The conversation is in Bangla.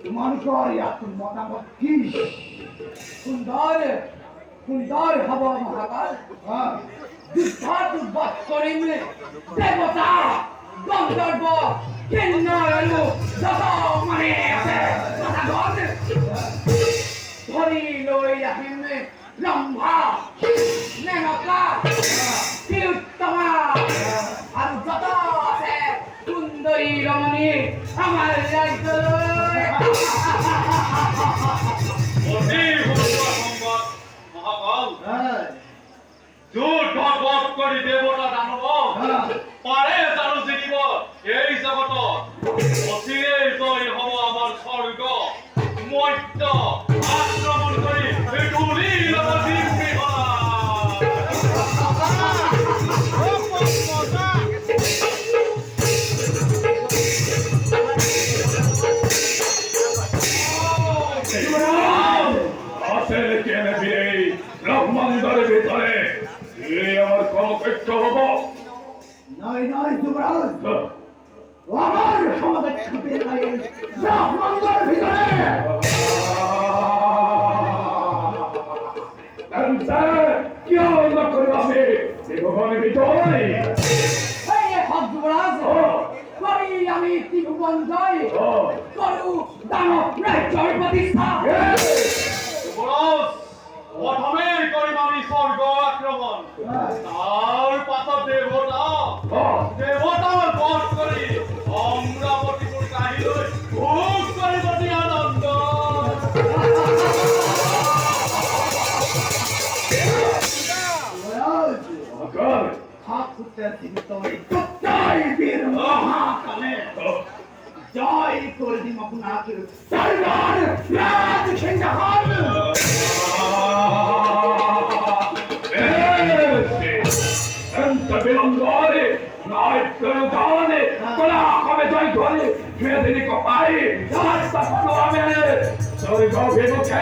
তোমার ইয়াতুল মতামত কি? সুন্দর সুন্দর হব মহাকাল। যুদ্ধাত বধ করিলে দেবতা গন্ধর্ব কিন্নর যত মানে আছে ধরি লই আহিম লম্ভা মেনকা তিলোত্তমা আর যত আছে সুন্দরী রমণী আমার রাজ্য দেবতা দানব পারে জানো চিনিব এই জগত অচিৰে জয় হব আমাৰ স্বৰ্গ মৰ্ত্য আক্ৰমণ কৰি ধূলি ল'ব দিম আছে কেনে এই ব্রহ্মাণ্ডের ভিতরে আমার সমকক্ষ হব নয় নয় যুবরাজ আমার সমকক্ষ ব্রহ্মাণ্ডের ভিতরে কি আলোচনা করবো আমি ভগবানের ভিতরে যুবরাজ করি আমি ত্রিভুবন জয় করু দানব রাজ্যের প্রতিষ্ঠা। প্রথমে করিম আমি স্বর্গ আক্রমণ তার পাছত দেবতার বধ করি অমরাবতীপুর কাহিলৈ ভোগ কৰিব দি আনন্দ জয় করে দিম আপনাকে সরকার রাজ সিংহাসন বিলম্বরে নয় দানে কোলা কবে জয় ধরে মেয়েদের কপাই রাস্তা আমি স্বর্গ বিমুখে